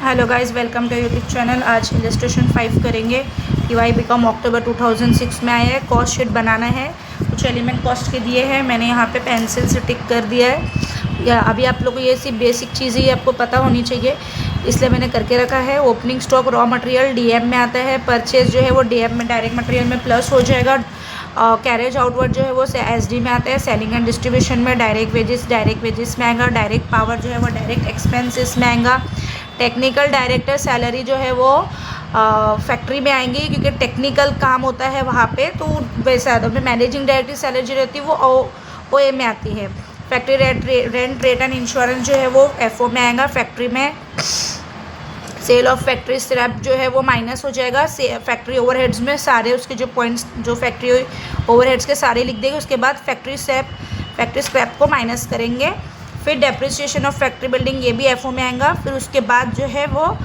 Hello guys, welcome to YouTube channel. आज illustration 5 करेंगे। TY BCom अक्टूबर 2006 में आया है। कॉस्ट शीट बनाना है। कुछ एलिमेंट कॉस्ट के दिए हैं, मैंने यहाँ पे पेंसिल से टिक कर दिया है। या अभी आप लोगों को ये सिर्फ बेसिक चीज़ें ही आपको पता होनी चाहिए, इसलिए मैंने करके रखा है। Opening stock raw material DM में आता है। परचेज जो है वो डीएम में डायरेक्ट मटेरियल में प्लस हो जाएगा। कैरेज आउटवर्ड जो है वो एसडी में आता है। सेलिंग एंड डिस्ट्रीब्यूशन में डायरेक्ट वेजेस में आएगा। डायरेक्ट पावर जो है वो डायरेक्ट एक्सपेंसेस में आएगा। टेक्निकल डायरेक्टर सैलरी जो है वो फैक्ट्री में आएंगी, क्योंकि टेक्निकल काम होता है वहाँ पे, तो वैसा आता है। मैनेजिंग डायरेक्टर सैलरी जो रहती है वो ओ ए में आती है। Factory rent rate and insurance जो है वो एफओ में आएगा। फैक्ट्री में सेल ऑफ फैक्ट्री स्क्रैप जो है वो माइनस हो जाएगा। फैक्ट्री ओवरहेड्स में सारे उसके जो पॉइंट्स जो फैक्ट्री ओवरहेड्स के सारे लिख देंगे। उसके बाद फैक्ट्री स्क्रैप को माइनस करेंगे। फिर डेप्रिसिएशन ऑफ फैक्ट्री बिल्डिंग, ये भी एफओ में आएगा। फिर उसके बाद जो है वो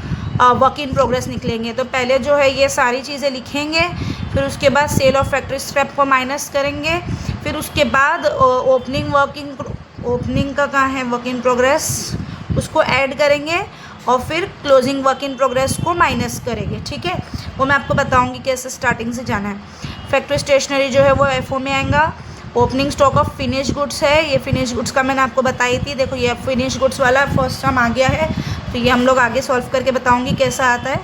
वर्क इन प्रोग्रेस निकलेंगे। तो पहले जो है ये सारी चीज़ें लिखेंगे, फिर उसके बाद सेल ऑफ फैक्ट्री स्क्रैप को माइनस करेंगे। फिर उसके बाद ओपनिंग का कहाँ है वर्क इन प्रोग्रेस, उसको ऐड करेंगे और फिर क्लोजिंग वर्क इन प्रोग्रेस को माइनस करेंगे। ठीक है, वो मैं आपको बताऊंगी कैसे स्टार्टिंग से जाना है। फैक्ट्री स्टेशनरी जो है वो एफओ में आएगा। Opening stock of finish goods है, ये फिनिश गुड्स का मैंने आपको बताई थी। देखो ये फिनिश गुड्स वाला फर्स्ट टर्म आ गया है, तो ये हम लोग आगे सॉल्व करके बताऊंगी कैसा आता है,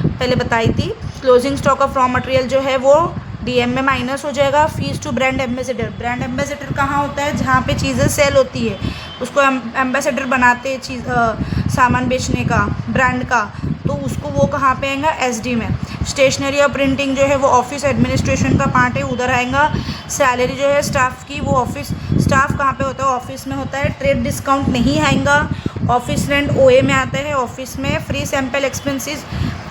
पहले बताई थी। Closing stock of raw material जो है वो डीएम में माइनस हो जाएगा। Fees to brand ambassador, brand ambassador कहाँ होता है, जहाँ पे चीज़ें सेल होती है उसको एम्बेसडर बनाते हैं सामान बेचने का, ब्रांड का, तो उसको वो कहाँ पे आएगा, एसडी में। स्टेशनरी और प्रिंटिंग जो है वो ऑफिस एडमिनिस्ट्रेशन का पार्ट है, उधर आएगा। सैलरी जो है स्टाफ की, वो ऑफिस स्टाफ कहाँ पे होता है, ऑफिस में होता है। ट्रेड डिस्काउंट नहीं आएगा। ऑफिस रेंट ओए में आता है, ऑफिस में। फ्री सैम्पल एक्सपेंसेस,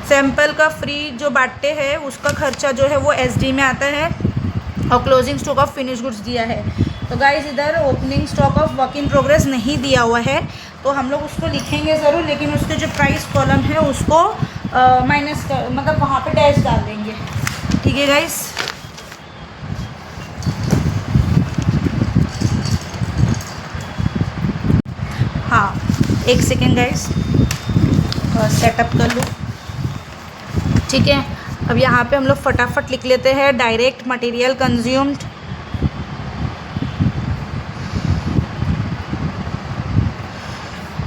सैम्पल का फ्री जो बांटते हैं उसका खर्चा जो है वो एसडी में आता है। और closing stock of finish goods दिया है। तो गाइज इधर opening stock of work in progress नहीं दिया हुआ है, तो हम लोग उसको लिखेंगे ज़रूर, लेकिन उसके जो प्राइस कॉलम है उसको माइनस कर, मतलब वहाँ पे डैश डाल देंगे। ठीक है गाइज, हाँ एक सेकेंड गाइज, सेटअप कर लूँ। ठीक है, अब यहाँ पे हम लोग फटाफट लिख लेते हैं। डायरेक्ट मटेरियल कंज्यूम्ड,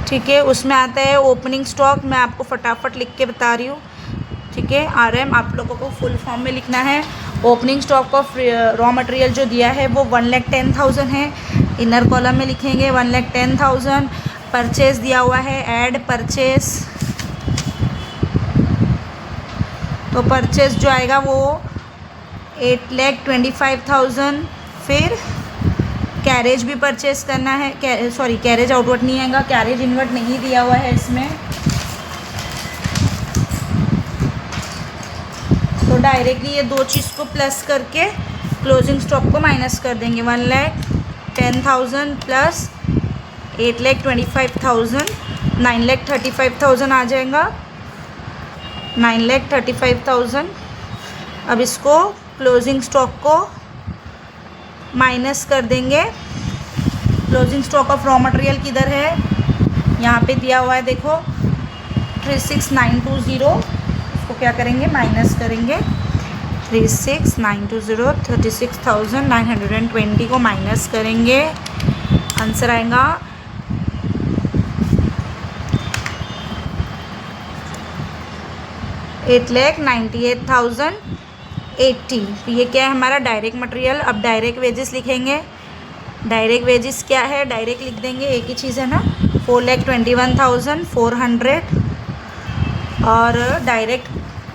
ठीक है, उसमें आता है ओपनिंग स्टॉक। मैं आपको फटाफट लिख के बता रही हूँ। ठीक है, आरएम आप लोगों को फुल फॉर्म में लिखना है। Opening stock of raw material जो दिया है वो 1,10,000 है, इनर कॉलम में लिखेंगे 1,10,000। परचेज दिया हुआ है, ऐड परचेज, तो परचेज जो आएगा वो 8,25,000। फिर कैरेज भी परचेज करना है, सॉरी कैरेज आउटवर्ड नहीं आएगा, कैरेज इनवर्ड नहीं दिया हुआ है इसमें, तो डायरेक्टली ये दो चीज़ को प्लस करके क्लोजिंग स्टॉक को माइनस कर देंगे। 1,10,000 प्लस 8,25,000, 9,35,000 आ जाएगा। 9,35,000। अब इसको क्लोजिंग स्टॉक को माइनस कर देंगे। Closing stock of raw material किधर है, यहाँ पे दिया हुआ है, देखो 36,920, इसको क्या करेंगे, माइनस करेंगे। 36,920, 36,920 को माइनस करेंगे, आंसर आएगा 8,98,080। तो ये क्या है हमारा डायरेक्ट मटेरियल। अब डायरेक्ट वेजेस लिखेंगे। डायरेक्ट वेजेस क्या है, डायरेक्ट लिख देंगे, एक ही चीज़ है ना, 4,21,400। और डायरेक्ट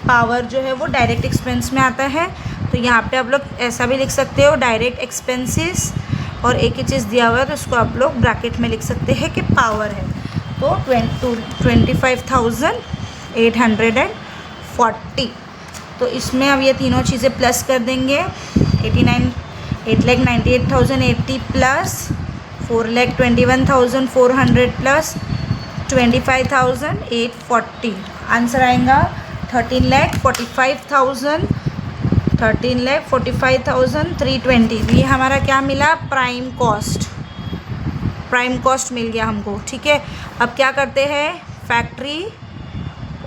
पावर जो है वो डायरेक्ट एक्सपेंस में आता है, तो यहाँ पे आप लोग ऐसा भी लिख सकते हो, डायरेक्ट एक्सपेंसेस, और एक ही चीज़ दिया हुआ है तो उसको आप लोग ब्रैकेट में लिख सकते हैं कि पावर है। तो 25,840। तो इसमें अब ये तीनों चीज़ें प्लस कर देंगे। 8,98,080 प्लस 4,21,400 प्लस 25,840, आंसर आएगा 13,45,320। ये हमारा क्या मिला, प्राइम कॉस्ट। प्राइम कॉस्ट मिल गया हमको। ठीक है, अब क्या करते हैं, फैक्ट्री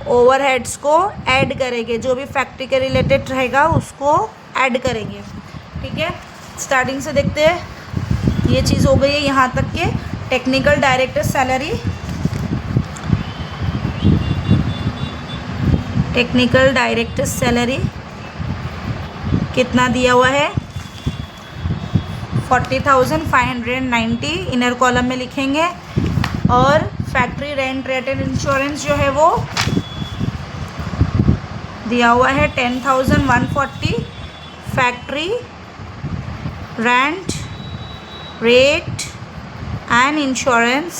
ओवरहेड्स को ऐड करेंगे, जो भी फैक्ट्री के रिलेटेड रहेगा उसको ऐड करेंगे। ठीक है, स्टार्टिंग से देखते हैं। ये चीज़ हो गई है यहाँ तक के technical director salary. Technical director salary कितना दिया हुआ है 40,590 इनर कॉलम में लिखेंगे। और factory rent rate and insurance जो है वो दिया हुआ है 10,140। Factory rent rate and insurance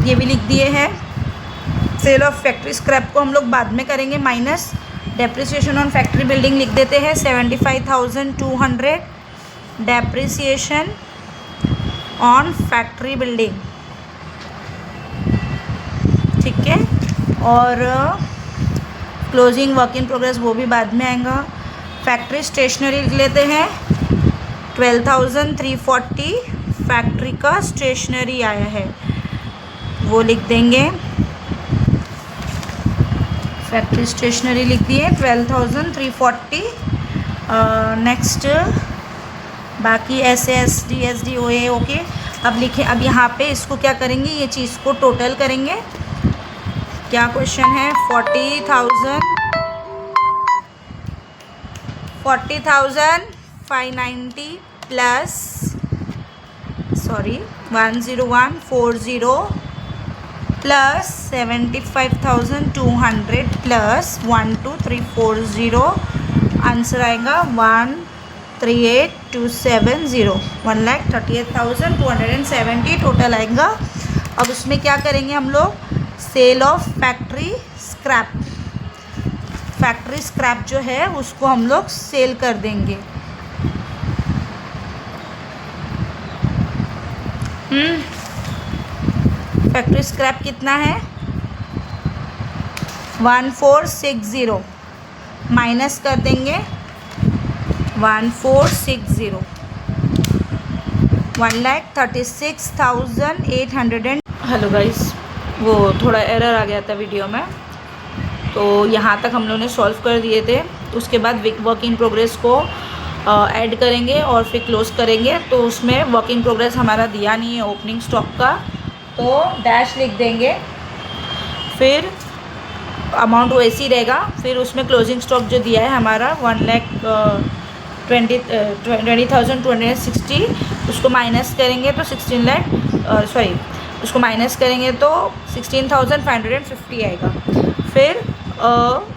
ये भी लिख दिए हैं। सेल ऑफ फैक्ट्री स्क्रैप को हम लोग बाद में करेंगे, minus depreciation on factory building लिख देते हैं 75,200 डेप्रिसिएशन ऑन फैक्ट्री बिल्डिंग। ठीक है, और क्लोजिंग वर्क इन प्रोग्रेस वो भी बाद में आएगा। फैक्ट्री स्टेशनरी लिख लेते हैं 12,340 फैक्ट्री का स्टेशनरी आया है, वो लिख देंगे। फैक्ट्री स्टेशनरी लिख दिए 12,340। नेक्स्ट बाकी SASD OA ओके। अब लिखें, अब यहाँ पे इसको क्या करेंगे, ये चीज़ को टोटल करेंगे। क्या क्वेश्चन है 40,590 प्लस 10140 प्लस 75,200 प्लस 12340 आंसर आएगा 138,270 1,38,270 टोटल आएगा। अब उसमें क्या करेंगे हम लोग, sale of factory scrap. Factory scrap जो है उसको हम लोग सेल कर देंगे। फैक्ट्री स्क्रैप कितना है 1460 माइनस कर देंगे 1460 1,36,800। हेलो गाइस, वो थोड़ा एरर आ गया था वीडियो में, तो यहाँ तक हम लोगों ने सॉल्व कर दिए थे। उसके बाद वर्क इन प्रोग्रेस को ऐड करेंगे और फिर क्लोज करेंगे। तो उसमें वर्क इन प्रोग्रेस हमारा दिया नहीं है ओपनिंग स्टॉक का, तो डैश लिख देंगे। फिर अमाउंट वैसे ही रहेगा। फिर उसमें क्लोजिंग स्टॉक जो दिया है हमारा 1,20,260 उसको माइनस करेंगे तो 16,550 आएगा। फिर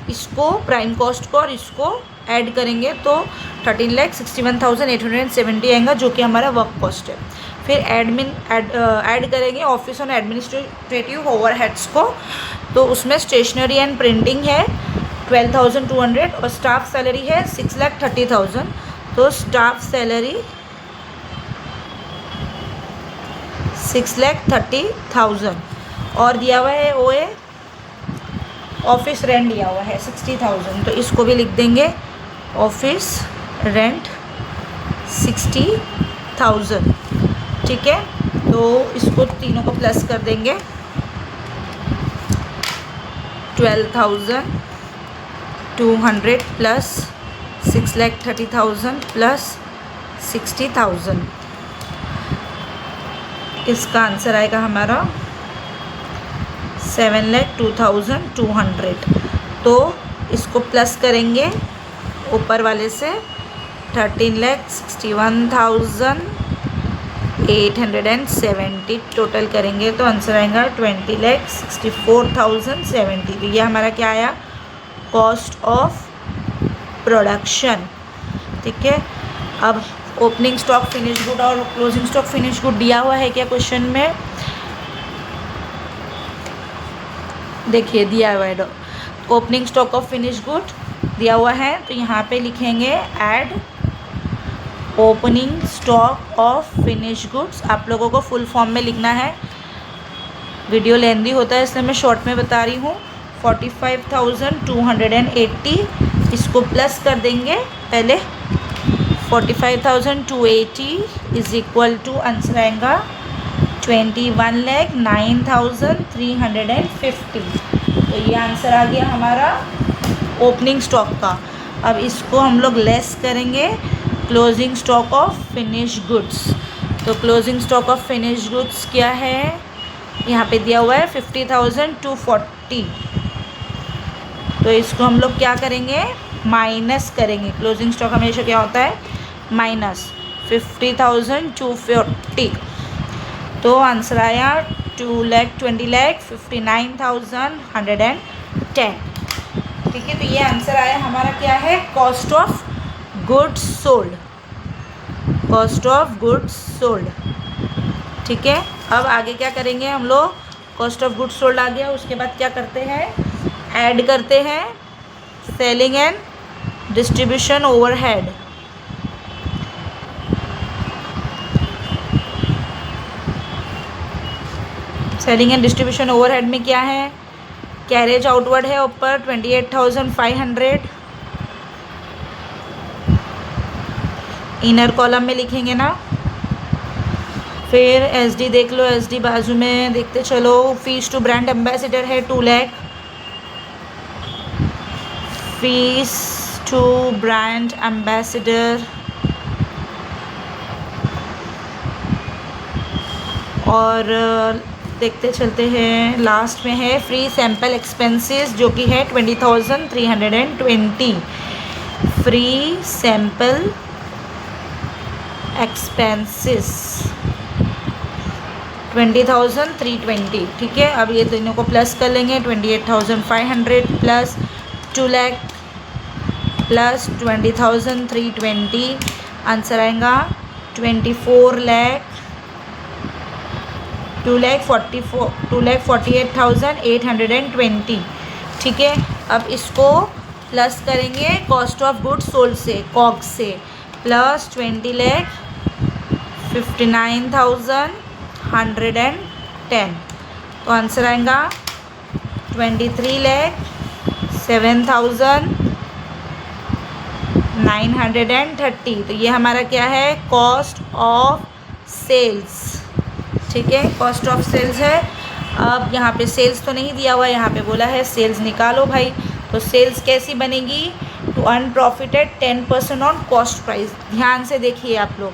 इसको प्राइम कॉस्ट को और इसको ऐड करेंगे तो 13,61,870 आएगा, जो कि हमारा वर्क कॉस्ट है। फिर ऐड करेंगे ऑफिस और एडमिनिस्ट्रेटिव ओवरहेड्स को, तो उसमें स्टेशनरी एंड प्रिंटिंग है 12,200 और स्टाफ सैलरी है 6,30,000। तो स्टाफ सैलरी 6,30,000 और दिया हुआ है OA ऑफिस रेंट दिया हुआ है 60,000, तो इसको भी लिख देंगे ऑफिस रेंट 60,000। ठीक है, तो इसको तीनों को प्लस कर देंगे 12,200 प्लस 6,30,000 प्लस 60,000। इसका आंसर आएगा हमारा 7,02,200। तो इसको प्लस करेंगे ऊपर वाले से 13,61,870 टोटल करेंगे तो आंसर आएगा 20,64,070। तो ये हमारा क्या आया, कॉस्ट ऑफ प्रोडक्शन। ठीक है, अब ओपनिंग स्टॉक फिनिश गुड और क्लोजिंग स्टॉक फिनिश गुड दिया हुआ है क्या क्वेश्चन में, देखिए दिया हुआ है opening stock of finish good दिया हुआ है। तो यहाँ पे लिखेंगे add opening stock of finish goods. आप लोगों को फुल फॉर्म में लिखना है, वीडियो लेंदी होता है इसलिए मैं शॉर्ट में बता रही हूँ। 45,280 इसको प्लस कर देंगे पहले 45,280 इज इक्वल टू आंसर आएगा 21,09,350। तो ये आंसर आ गया हमारा ओपनिंग स्टॉक का। अब इसको हम लोग लेस करेंगे closing stock of finish goods. तो closing stock of finish goods क्या है, यहाँ पे दिया हुआ है 50,240। तो इसको हम लोग क्या करेंगे, माइनस करेंगे। क्लोजिंग स्टॉक हमेशा क्या होता है, माइनस 50,240। तो आंसर आया 2,20,59,110। ठीक है, तो ये आंसर आया हमारा क्या है, cost of goods sold. Cost of goods sold. ठीक है, अब आगे क्या करेंगे हम लोग, कॉस्ट ऑफ गुड्स सोल्ड आ गया, उसके बाद क्या करते हैं, ऐड करते हैं selling and distribution overhead. Selling and distribution overhead में क्या है, कैरेज आउटवर्ड है ऊपर 28,500, इनर कॉलम में लिखेंगे ना। फिर एसडी देख लो, एसडी बाजू में देखते चलो। फीस टू ब्रांड एम्बेसडर है 2 lakh, fees to brand ambassador. और देखते चलते हैं, लास्ट में है फ्री सैम्पल एक्सपेंसेस जो कि है 20,320। Free sample expenses 20,320। ठीक है, अब ये दोनों को प्लस कर लेंगे, 28,500 प्लस 2 लाख प्लस 20,320, आंसर आएगा 2,48,820। ठीक है, अब इसको प्लस करेंगे कॉस्ट ऑफ गुड्स सोल्ड से, कॉग्स से, प्लस 20,59,110। तो आंसर आएगा 23,07,930। तो ये हमारा क्या है, कॉस्ट ऑफ सेल्स। ठीक है, कॉस्ट ऑफ सेल्स है। अब यहाँ पे सेल्स तो नहीं दिया हुआ है, यहाँ पे बोला है सेल्स निकालो भाई। तो सेल्स कैसी बनेगी, to earn profit at 10% on cost price. ध्यान से देखिए आप लोग,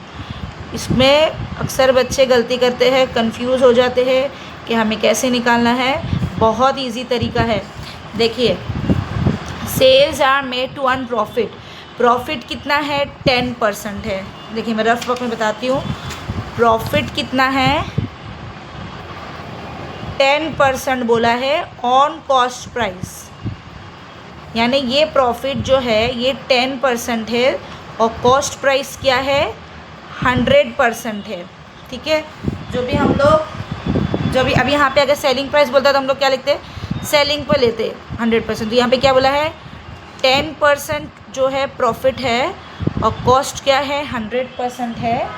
इसमें अक्सर बच्चे गलती करते हैं, कंफ्यूज हो जाते हैं कि हमें कैसे निकालना है। बहुत इजी तरीका है, देखिए sales are made to earn profit. Profit कितना है, 10% है। देखिए मैं रफ वर्क में बताती हूँ, प्रॉफिट कितना है, 10% बोला है ऑन कॉस्ट प्राइस, यानी ये प्रॉफिट जो है ये 10% है और कॉस्ट प्राइस क्या है, 100% है। ठीक है, जो भी हम लोग अभी यहाँ पे अगर सेलिंग प्राइस बोलता है तो हम लोग क्या लिखते हैं, सेलिंग पर लेते 100%। तो यहाँ पे क्या बोला है, 10% जो है प्रॉफिट है और कॉस्ट क्या है, 100% है।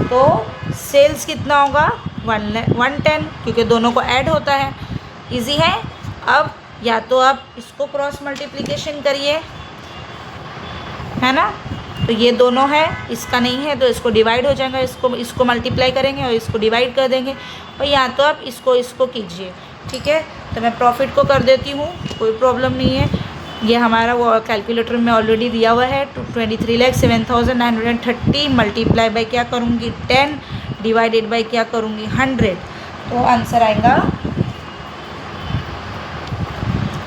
तो सेल्स कितना होगा, 110, क्योंकि दोनों को ऐड होता है। इजी है। अब या तो आप इसको क्रॉस मल्टीप्लिकेशन करिए, है ना, तो ये दोनों है, इसका नहीं है तो इसको डिवाइड हो जाएगा, इसको मल्टीप्लाई करेंगे और इसको डिवाइड कर देंगे, और या तो आप इसको कीजिए। ठीक है, तो मैं प्रॉफिट को कर देती हूँ, कोई प्रॉब्लम नहीं है। ये हमारा वो कैलकुलेटर में ऑलरेडी दिया हुआ है, 23,07,930 मल्टीप्लाई बाय क्या करूँगी, 10 डिवाइडेड बाय क्या करूँगी, 100। तो आंसर आएगा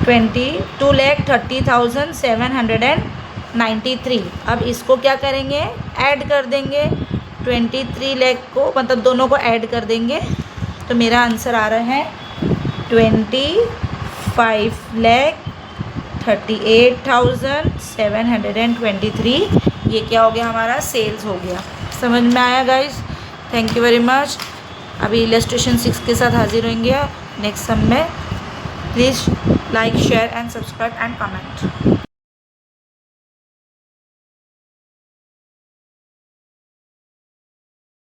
2,30,793। अब इसको क्या करेंगे, ऐड कर देंगे 23 लाख को, मतलब दोनों को ऐड कर देंगे। तो मेरा आंसर आ रहा है 25,38,723। ये क्या हो गया, हमारा सेल्स हो गया। समझ में आया guys, thank you very much. अभी इलस्ट्रेशन 6 के साथ हाजिर होंगे नेक्स्ट सम में। Please like, share and subscribe and comment.